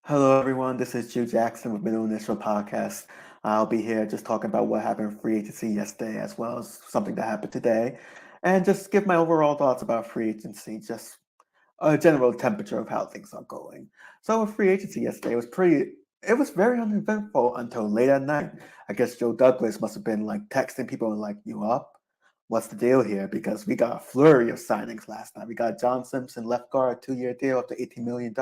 Hello, everyone. This is Jude Jackson with Middle Initial Podcast. I'll be here just talking about what happened in free agency yesterday, as well as something that happened today, and just give my overall thoughts about free agency, just a general temperature of how things are going. So, with free agency yesterday, it was very uneventful until late at night. I guess Joe Douglas must have been like texting people and like, "You up? What's the deal here?" Because we got a flurry of signings last night. We got John Simpson, left guard, 2 year deal up to $18 million.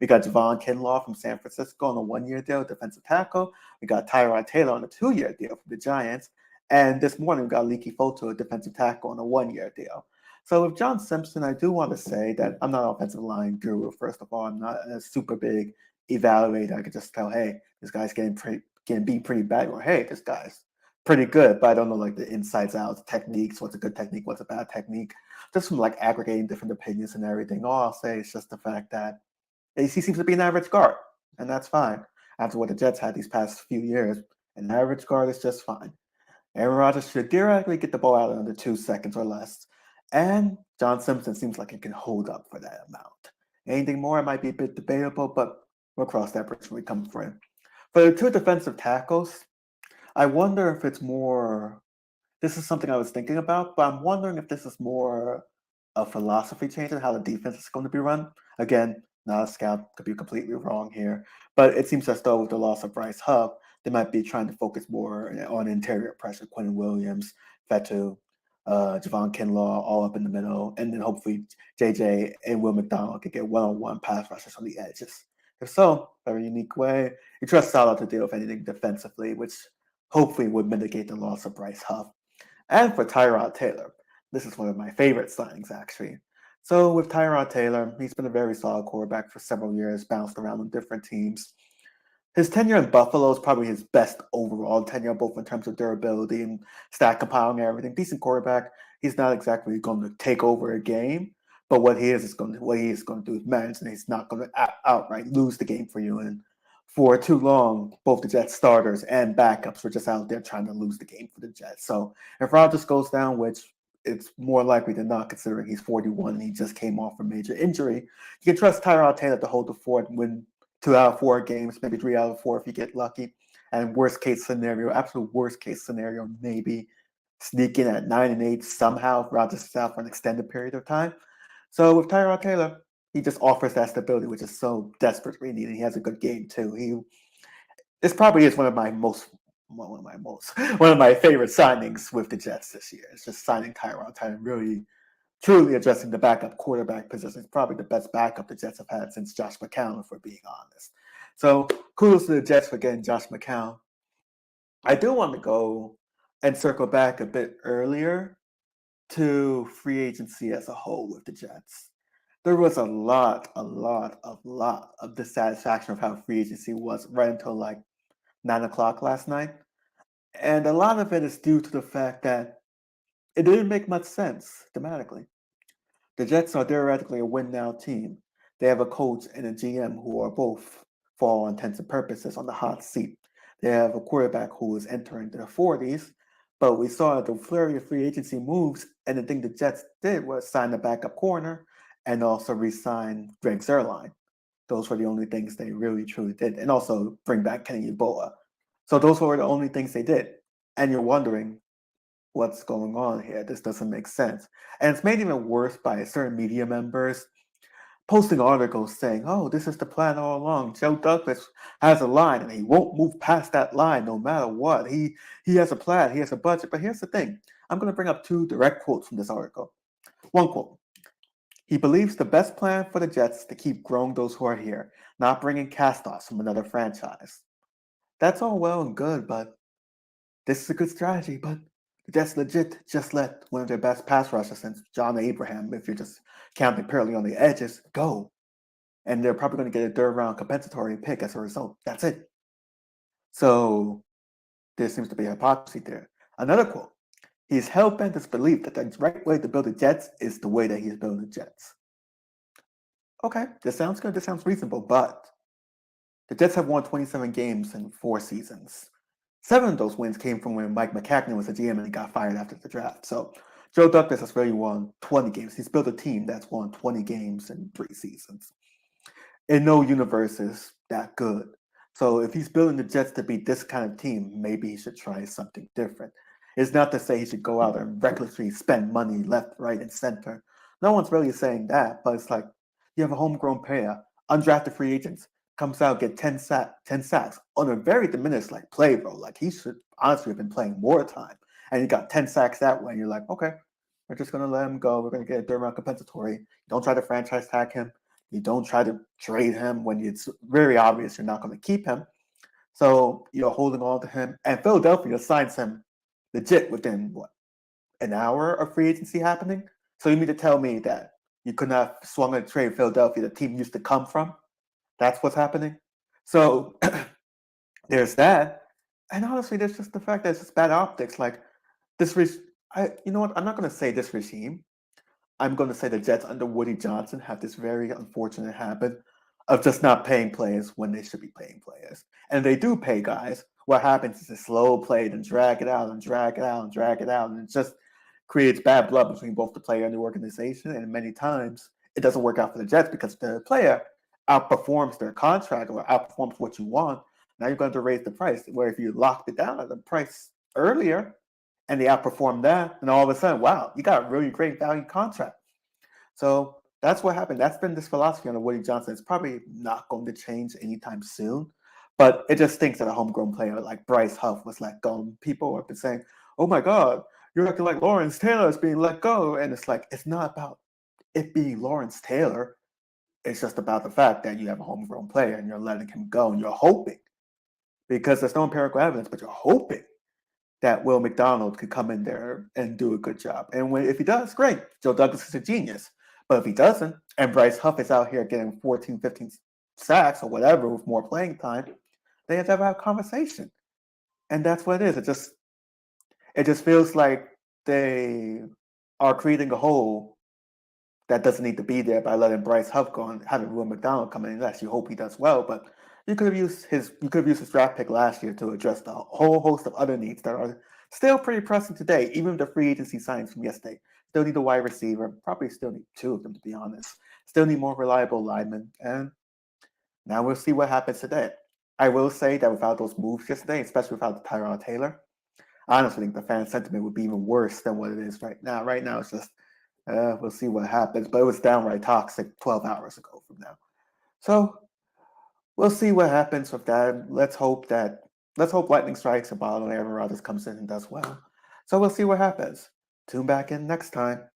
We got Javon Kinlaw from San Francisco on a 1 year deal, defensive tackle. We got Tyrod Taylor on a 2 year deal from the Giants. And this morning we got Leaky Foto, a defensive tackle, on a 1 year deal. So with John Simpson, I do want to say that I'm not an offensive line guru. First of all, I'm not a super big evaluator. I could just tell, hey, this guy's getting beat pretty bad, or hey, this guy's pretty good. But I don't know like the insides out, techniques, what's a good technique, what's a bad technique. Just from like aggregating different opinions and everything. All I'll say is just the fact that AC seems to be an average guard, and that's fine. After what the Jets had these past few years, an average guard is just fine. Aaron Rodgers should theoretically get the ball out in under 2 seconds or less. And John Simpson seems like he can hold up for that amount. Anything more, it might be a bit debatable, but we'll cross that bridge when we come for it. For the two defensive tackles, I wonder if it's more. This is something I was thinking about, but I'm wondering if this is more a philosophy change in how the defense is going to be run. Again, not a scout, could be completely wrong here, but it seems as though with the loss of Bryce Hubb, they might be trying to focus more on interior pressure. Quentin Williams, Fetu, Javon Kinlaw, all up in the middle, and then hopefully JJ and Will McDonald could get one-on-one pass rushers on the edges. If so, very unique way. You trust Salah to deal with anything defensively, which hopefully would mitigate the loss of Bryce Hubb. And for Tyrod Taylor, this is one of my favorite signings, actually. So with Tyrod Taylor, he's been a very solid quarterback for several years, bounced around on different teams. His tenure in Buffalo is probably his best overall tenure, both in terms of durability and stat compiling and everything. Decent quarterback. He's not exactly going to take over a game, but what he is going to do is manage, and he's not going to outright lose the game for you. And for too long, both the Jets starters and backups were just out there trying to lose the game for the Jets. So if Rodgers goes down, which it's more likely than not, considering he's 41 and he just came off a major injury, you can trust Tyrod Taylor to hold the fort and win 2 out of 4 games, maybe 3 out of 4 if you get lucky. And worst case scenario, absolute worst case scenario, maybe sneak in at 9-8 somehow if Rodgers is out for an extended period of time. So with Tyrod Taylor, he just offers that stability, which is so desperately needed. He has a good game too. This probably is one of my favorite signings with the Jets this year. It's just signing Tyrod Taylor, really truly addressing the backup quarterback position. It's probably the best backup the Jets have had since Josh McCown, if we're being honest. So kudos to the Jets for getting Josh McCown. I do want to go and circle back a bit earlier to free agency as a whole with the Jets. There was a lot of dissatisfaction of how free agency was right until like 9 o'clock last night. And a lot of it is due to the fact that it didn't make much sense thematically. The Jets are theoretically a win now team. They have a coach and a GM who are both, for all intents and purposes, on the hot seat. They have a quarterback who is entering their 40s, but we saw the flurry of free agency moves, and the thing the Jets did was sign a backup corner and also re-sign Greg Zuerlein. Those were the only things they really truly did, and also bring back Kenny Yeboah. So those were the only things they did. And you're wondering, what's going on here? This doesn't make sense. And it's made even worse by certain media members posting articles saying, oh, this is the plan all along. Joe Douglas has a line and he won't move past that line no matter what. He has a plan, he has a budget. But here's the thing. I'm going to bring up 2 direct quotes from this article. One quote. He believes the best plan for the Jets is to keep growing those who are here, not bringing cast-offs from another franchise. That's all well and good, but this is a good strategy, but the Jets legit just let one of their best pass rushers since John Abraham, if you're just counting purely on the edges, go. And they're probably going to get a third round compensatory pick as a result. That's it. So there seems to be hypocrisy there. Another quote. He's hell-bent his belief that the right way to build the Jets is the way that he's building the Jets. Okay, this sounds good. This sounds reasonable, but the Jets have won 27 games in 4 seasons. 7 of those wins came from when Mike McCagney was a GM and he got fired after the draft. So Joe Douglas has really won 20 games. He's built a team that's won 20 games in 3 seasons. in no universe is that good. So if he's building the Jets to be this kind of team, maybe he should try something different. It's not to say he should go out and recklessly spend money left, right, and center. No one's really saying that, but it's like you have a homegrown player, undrafted free agents, comes out, get 10 sacks on a very diminished like play, bro. Like he should honestly have been playing more time. And he got 10 sacks that way. And you're like, okay, we're just gonna let him go. We're gonna get a third round compensatory. Don't try to franchise tag him. You don't try to trade him when it's very obvious you're not going to keep him. So you're holding on to him. And Philadelphia signs him legit within what, an hour of free agency happening? So you mean to tell me that you could not have swung a trade Philadelphia, the team used to come from? That's what's happening. So there's that. And honestly, there's just the fact that it's just bad optics. Like this, you know what? I'm not going to say this regime. I'm going to say the Jets under Woody Johnson have this very unfortunate habit of just not paying players when they should be paying players. And they do pay guys. What happens is a slow play, then drag it out and drag it out and drag it out. And it just creates bad blood between both the player and the organization. And many times it doesn't work out for the Jets because the player outperforms their contract or outperforms what you want. Now you're going to raise the price. Where if you locked it down at the price earlier, and they outperform that, and all of a sudden, wow, you got a really great value contract. So that's what happened. That's been this philosophy on the Woody Johnson. It's probably not going to change anytime soon, but it just stinks that a homegrown player like Bryce Huff was let go. And people have been saying, "Oh my God, you're acting like Lawrence Taylor is being let go," and it's like it's not about it being Lawrence Taylor. It's just about the fact that you have a homegrown player and you're letting him go, and you're hoping because there's no empirical evidence, but you're hoping that Will McDonald could come in there and do a good job. And if he does, great. Joe Douglas is a genius. But if he doesn't, and Bryce Huff is out here getting 14, 15 sacks or whatever with more playing time, they have to have a conversation. And that's what it is. It just feels like they are creating a hole that doesn't need to be there by letting Bryce Huff go and having Will McDonald come in. Unless you hope he does well, but you could have used his draft pick last year to address the whole host of other needs that are still pretty pressing today, even with the free agency signings from yesterday. Still need a wide receiver, probably still need two of them to be honest. Still need more reliable linemen, and now we'll see what happens today. I will say that without those moves yesterday, especially without Tyrod Taylor, I honestly think the fan sentiment would be even worse than what it is right now. Right now, it's just we'll see what happens. But it was downright toxic 12 hours ago from now. So we'll see what happens with that. Let's hope lightning strikes and Aaron Rodgers comes in and does well. So we'll see what happens. Tune back in next time.